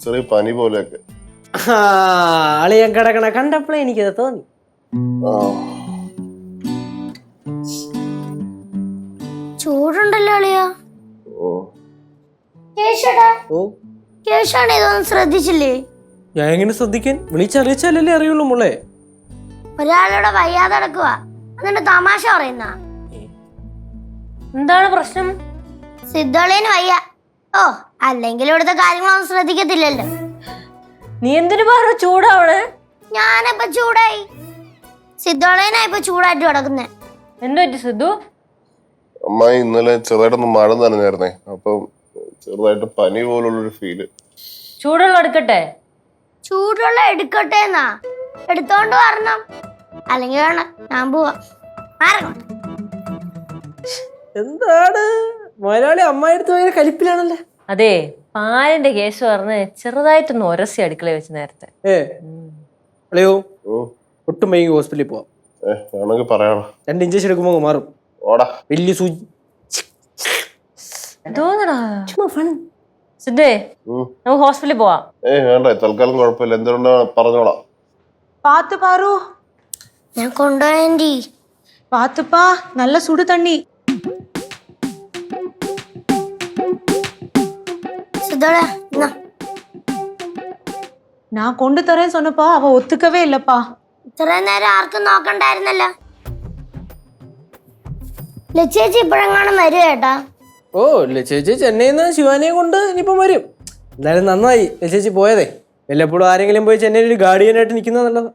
ചെറിയ പനി പോലെയൊക്കെ. അളിയൻ കിടക്കണ കണ്ടപ്പോഴേ എനിക്കത് തോന്നി. ചൂടുണ്ടല്ലോ അളിയാ. കേശാണ് ഇതൊന്നും ശ്രദ്ധിച്ചില്ലേ? ഞാൻ എങ്ങനെ ശ്രദ്ധിക്കാൻ? വിളിച്ചറിയിച്ചാലല്ലേ അറിയുള്ളൂ മോളെ. ഒരാളുടെ വയ്യാതെ നടക്കുക എന്നിട്ട് തമാശ പറയുന്ന എന്താണ് പ്രശ്നം? സിദ്ധോളിന് വയ്യ. ഓ, അല്ലെങ്കിൽ ഇവിടുത്തെ കാര്യങ്ങളൊന്നും ശ്രദ്ധിക്കത്തില്ലല്ലോ. നീ എന്തിനു പറഞ്ഞു ചൂടാവണേ? ഞാനിപ്പോ ചൂടായി. സിദ്ധോളിനാ ഇപ്പൊ ചൂടായിട്ട് കിടക്കുന്നേ. എന്തു പറ്റി സിദ്ധു? അമ്മായി ഇന്നലെ ചെറുതായിട്ടൊന്ന് മഴ നനഞ്ഞായിരുന്നേ, അപ്പം ചെറുതായിട്ട് പനി പോലുള്ളൊരു ഫീല്. ചൂടുള്ള എടുക്കട്ടെ? ചൂടുള്ള എടുക്കട്ടെ എന്നാ എടുത്തോണ്ട് വരണം, അല്ലെങ്കിൽ വേണം ഞാൻ പോവാ. എന്താണ് മലയാളി അമ്മായിടുത്ത് ഭയങ്കര കലിപ്പിലാണല്ലേ? അതെ, പാലിന്റെ കേസ് പറഞ്ഞ് ചെറുതായിട്ടൊന്ന് ഉരസി അടുക്കള വെച്ച് നേരത്തെ. അല്ലയോ ഒട്ടും വൈകി ഹോസ്പിറ്റലിൽ പോവാം. വേണമെങ്കിൽ പറയണം. 2 ഇഞ്ചക്ഷൻ എടുക്കുമ്പോ മാറും. ഓടാ വലിയ സൂചി. സിദ്ധേ, നമുക്ക് ഹോസ്പിറ്റലിൽ പോവാം. വേണ്ട, തൽക്കാലം കുഴപ്പമില്ല. എന്തുകൊണ്ടാ പറഞ്ഞോളാം. പാത്ത് പാറു, ഞാൻ കൊണ്ടുപോയി. പാത്തുപ്പാ, നല്ല സുടു തണ്ണി. ഞാൻ കൊണ്ടുതരേന്ന് சொன்னப்பா அவ ஒத்துக்கவே இல்லப்பா. ഇത്രയും നേരം ആർക്കും നോക്കണ്ടായിരുന്നല്ലോ. ലച്ചേച്ചി ഇപ്പോഴെങ്ങാനും വരും ചേട്ടാ. ഓ, ചേച്ചി ചെന്നൈയിൽ നിന്ന് ശിവാനിയെ കൊണ്ട് ഇനിയിപ്പം വരും. എന്തായാലും നന്നായി ചേച്ചി പോയതേ. വല്ലപ്പോഴും ആരെങ്കിലും പോയി ചെന്നൈയിൽ ഒരു ഗാർഡിയനായിട്ട് നിൽക്കുന്നതല്ലത്.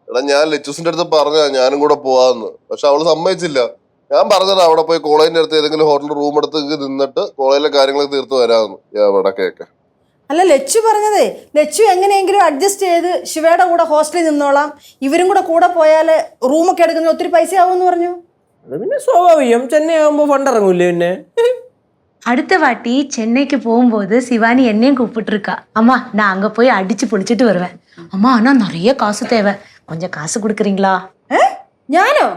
എടാ, ഞാൻ ലച്ചൂസിന്റെ അടുത്ത് പറഞ്ഞ ഞാനും കൂടെ പോവാന്ന്, പക്ഷെ അവള് സമ്മതിച്ചില്ല. ഞാൻ പറഞ്ഞതാ അവിടെ പോയി കോളേജിന്റെ അടുത്ത് ഏതെങ്കിലും ഹോട്ടൽ റൂം എടുത്ത് നിന്നിട്ട് കോളേജിലെ കാര്യങ്ങളൊക്കെ തീർത്ത് വരാമെന്ന്. അവിടെ കേക്ക് അല്ല, ലച്ചു പറഞ്ഞതേ, ലച്ചു എങ്ങനെയെങ്കിലും അഡ്ജസ്റ്റ് ചെയ്ത് ശിവയുടെ കൂടെ ഹോസ്റ്റലിൽ നിന്നോളാം, ഇവരും കൂടെ പോയാൽ റൂമൊക്കെ എടുക്കുന്ന ഒത്തിരി പൈസ ആവുമെന്ന് പറഞ്ഞു. അത് പിന്നെ സ്വാഭാവികം, ചെന്നൈ ആകുമ്പോ ഫണ്ട് ഇറങ്ങൂല്ലേ. പിന്നെ அடுத்த வாட்டி சென்னைக்கு போகும்போது சிவானி என்னையும் கூப்பிட்டு இருக்கா. அம்மா, நான் அங்க போய் அடிச்சு பொழிச்சிட்டு வருவேன். அம்மா, ஆனா நிறைய காசு தேவை, கொஞ்சம் காசு கொடுக்குறீங்களா? ഞാനോ?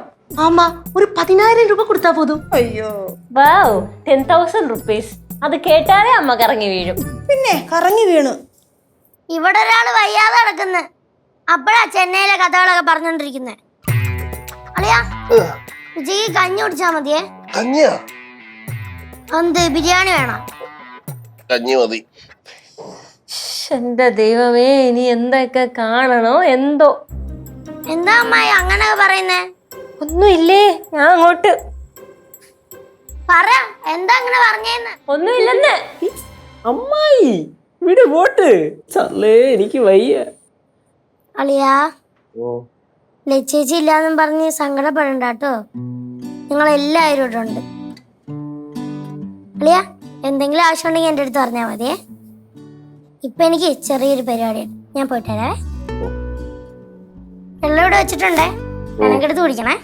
ஆமா, ஒரு 10,000 രൂപ കൊടുത്താ പോതും. അയ്യോ, വാവ്, 10,000 rupees. അത് കേട്ടാലേ അമ്മ കറങ്ങി വീഴും. പിന്നെ കറങ്ങി വീണു. ഇവിടെ ഒരാള് വയ്യാതെ കിടക്കുന്നെ, അപ്പഴാ ചെന്നൈയിലെ കഥകളൊക്കെ പറഞ്ഞോണ്ടിരിക്കുന്നെ. അളിയാ, ഉച്ചയ്ക്ക് കഞ്ഞി കുടിച്ചാ മതിയേ. കഞ്ഞിയാ? എന്ത് ബിരിയാണി വേണം? കഞ്ഞി മതി. എന്റെ ദൈവമേ, ഇനി എന്തൊക്കെ കാണണോ എന്തോ. എന്താ അമ്മായി അങ്ങനെയൊക്കെ പറയുന്നേ? ഒന്നുമില്ലേ, ഞാൻ അങ്ങോട്ട് പറ, എന്താ അങ്ങനെ പറഞ്ഞേന്ന്? ഒന്നുമില്ലെന്ന്. അമ്മായി വീട് പോട്ട് ചല്ലേ, എനിക്ക് വയ്യ. അളിയാ, ലച്ചേച്ചി ഇല്ലാന്നും പറഞ്ഞ് സങ്കടപ്പെടണ്ട കേട്ടോ. നിങ്ങളെല്ലാവരും ഇവിടെ ഉണ്ട്. അളിയാ, എന്തെങ്കിലും ആവശ്യം ഉണ്ടെങ്കിൽ എൻ്റെ അടുത്ത് പറഞ്ഞാൽ മതിയേ. ഇപ്പൊ എനിക്ക് ചെറിയൊരു പരിപാടിയാണ്, ഞാൻ പോയിട്ട് വരാവേ. വെള്ളം ഇവിടെ വെച്ചിട്ടുണ്ടേ, എനിക്കെടുത്ത് കുടിക്കണേ.